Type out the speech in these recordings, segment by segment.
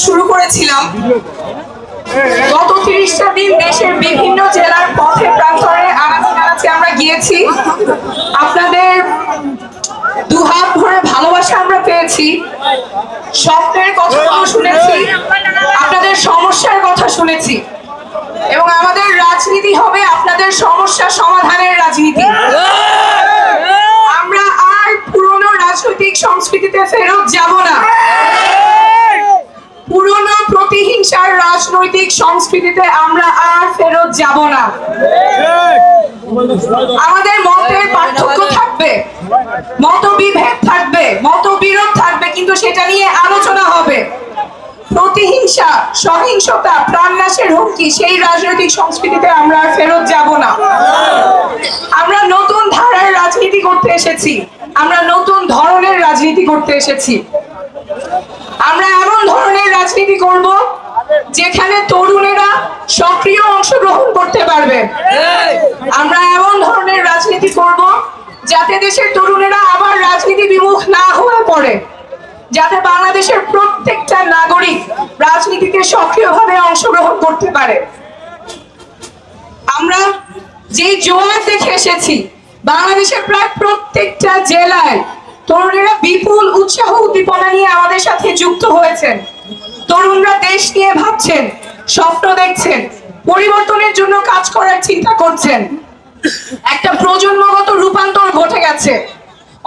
শুরু করেছিলাম। গত 30টা দিন দেশের বিভিন্ন জেলার পথে প্রান্তরে আনাচে আমরা গিয়েছি। আপনাদের দুহাত ভরে ভালোবাসা আমরা পেয়েছি, স্বপ্নের কথাগুলো শুনেছি, আপনাদের সমস্যার কথা শুনেছি, এবং আমাদের রাজনীতি হবে আপনাদের সমস্যা সমাধানের রাজনীতি। আমরা আর পুরনো রাজনৈতিক সংস্কৃতিতে ফেরত যাব না, পুরনো প্রতিহিংসার রাজনৈতিক সংস্কৃতিতে আমরা আর ফেরত যাব না। আমাদের মতের পার্থক্য থাকবে, মতবিভেদ থাকবে, মতবিরোধ থাকবে, কিন্তু সেটা নিয়ে আলোচনা হবে। প্রতিহিংসা, সহিংসতা, প্রাণনাশের হুমকি, সেই রাজনৈতিক সংস্কৃতিতে আমরা আর ফেরত যাব না। আমরা নতুন ধারার রাজনীতি করতে এসেছি, আমরা নতুন ধরনের রাজনীতি করতে এসেছি। আমরা এমন ধরনের রাজনীতি করব যেখানে তরুণেরা সক্রিয় অংশগ্রহণ করতে পারবে। আমরা এমন ধরনের রাজনীতি করব যাতে দেশের তরুণেরা আবার রাজনীতি বিমুখ না হয়ে পড়ে, যাতে বাংলাদেশের প্রত্যেকটা নাগরিক রাজনীতিতে সক্রিয়ভাবে অংশগ্রহণ করতে পারে। আমরা যে জোয়ার দেখে এসেছি, বাংলাদেশের প্রায় প্রত্যেকটা জেলায় তরুণেরা বিপুল উৎসাহ উদ্দীপনা নিয়ে আমাদের সাথে যুক্ত হয়েছেন। তরুণরা দেশ নিয়ে ভাবছেন, স্বপ্ন দেখছেন, পরিবর্তনের জন্য কাজ করার চিন্তা করছেন। একটা প্রজন্মগত রূপান্তর ঘটে গেছে।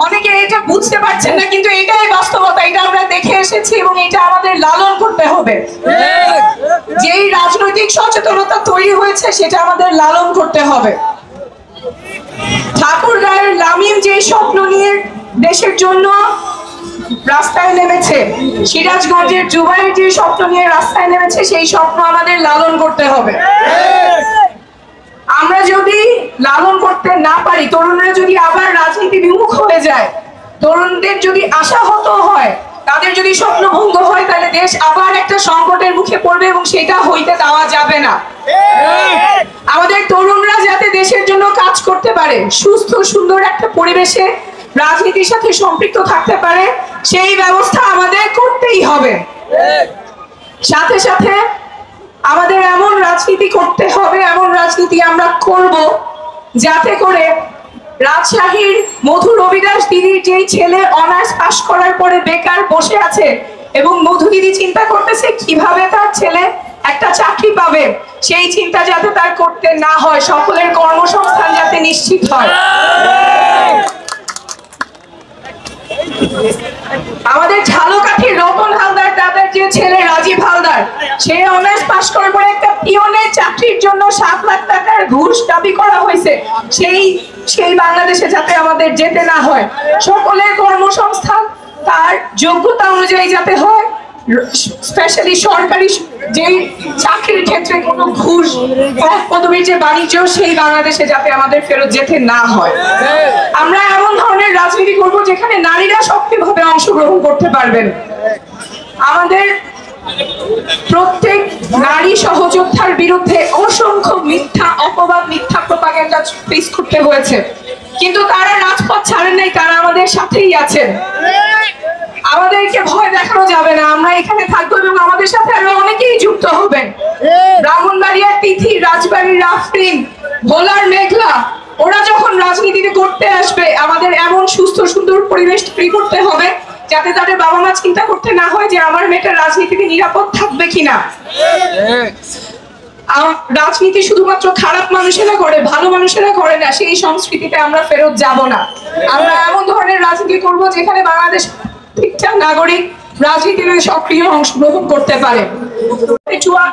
অনেকে এটা বুঝতে পারছেন না, কিন্তু এটাই বাস্তবতা, এটা আমরা দেখে এসেছি এবং এটা আমাদের লালন করতে হবে। যেই রাজনৈতিক সচেতনতা তৈরি হয়েছে সেটা আমাদের লালন করতে হবে। ঠাকুরগাঁয়ের লামিম যে স্বপ্ন নিয়ে দেশের জন্য রাস্তায় নেমেছে, সিরাজগঞ্জের জুবাইর যে স্বপ্ন নিয়ে রাস্তায় নেমেছে, সেই স্বপ্ন আমাদের লালন করতে হবে। আমরা যদি লালন করতে না পারি, তরুণরা যদি আবার রাজনীতি বিমুখ হয়ে যায়, তরুণদের যদি আশাহত হয়, তাদের যদি স্বপ্নভঙ্গ হয়, তাহলে দেশ আবার একটা সংকটের মুখে পড়বে এবং সেটা হইতে দেওয়া যাবে না। আমাদের তরুণরা যাতে দেশের জন্য কাজ করতে পারে, সুস্থ সুন্দর একটা পরিবেশে রাজনীতির সাথে সম্পৃক্ত থাকতে পারে, সেই ব্যবস্থা আমাদের করতেই হবে। সাথে সাথে আমাদের এমন রাজনীতি করতে হবে, এমন রাজনীতি আমরা করব যাতে করে রাজশাহীর মধু রবিদাস দিদির যেই ছেলে অনার্স পাস করার পরে বেকার বসে আছে এবং মধু দিদি চিন্তা করতেছে কিভাবে তার ছেলে একটা চাকরি পাবে, সেই চিন্তা যাতে তার করতে না হয়, সকলের কর্মসংস্থান যাতে নিশ্চিত হয়। আমাদের ঝালকাঠির রতন হালদার দাদার যে ছেলে রাজীব হালদার, সে অনার্স পাস করার পরে একটা পিয়নের চাকরির জন্য 7 লাখ টাকার ঘুষ দাবি করা হয়েছে, সেই বাংলাদেশে যাতে আমাদের যেতে না হয়। সকলের কর্মসংস্থান তার যোগ্যতা অনুযায়ী যাতে হয়, স্পেশালি সরকারি যে চাকরির ক্ষেত্রে কোনো ঘুষ পদবীর যে বাণিজ্য, সেই বাংলাদেশে যাতে আমাদের ফেরত যেতে না হয়। আমরা এমন ধরনের রাজনীতি করব যেখানে নারীরা সক্রিয়ভাবে অংশগ্রহণ করতে পারবেন। আমাদের প্রত্যেক নারী সহযোদ্ধার বিরুদ্ধে অসংখ্য মিথ্যা অপবাদ, মিথ্যা প্রপাগান্ডা ফেস করতে হয়েছে, কিন্তু তারা রাজপথ ছাড়েন নাই, তারা আমাদের সাথেই আছেন। আমাদেরকে ভয় দেখানো যাবে না, আমরা এখানে থাকবো এবং আমাদের সাথে আরো অনেকেই যুক্ত হবেন। ব্রাহ্মণবাড়িয়ার তিথি, রাজবাড়ির রাফরিন, ভোলার মেঘলা, ওরা যখন রাজনীতিতে করতে আসবে, আমাদের এমন সুস্থ সুন্দর পরিবেশ তৈরি করতে হবে যাতে তাদের বাবা মা চিন্তা করতে না হয় যে আমার মেয়েটা রাজনীতিতে নিরাপদ থাকবে কিনা। রাজনীতি শুধুমাত্র খারাপ মানুষেরা করে, ভালো মানুষেরা করে না, সেই সংস্কৃতিতে আমরা ফেরত যাব না। আমরা এমন ধরনের রাজনীতি করব যেখানে বাংলাদেশ প্রত্যেকটা নাগরিক রাজনীতিতে সক্রিয় অংশগ্রহণ করতে পারে।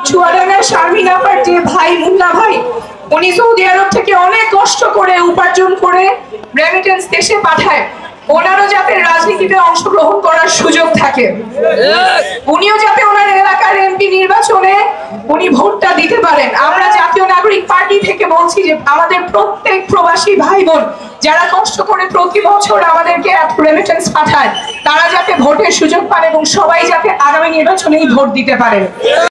চুয়াডাঙ্গার শারমিন আপার যে ভাই মুন্না ভাই, উনি সৌদি আরব থেকে অনেক কষ্ট করে উপার্জন করে রেমিটেন্স দেশে পাঠায়, ওনারও যাতে রাজনীতিতে অংশগ্রহণ করার সুযোগ থাকে, উনিও যাতে ওনার এলাকার এমপি নির্বাচনে উনি ভোটটা দিতে পারেন। আমরা জাতীয় নাগরিক পার্টি থেকে বলছি যে আমাদের প্রত্যেক প্রবাসী ভাই বোন যারা কষ্ট করে প্রতি বছর আমাদেরকে রেমিটেন্স পাঠায়, তারা যাতে ভোটের সুযোগ পান এবং সবাই যাতে আগামী নির্বাচনেই ভোট দিতে পারেন।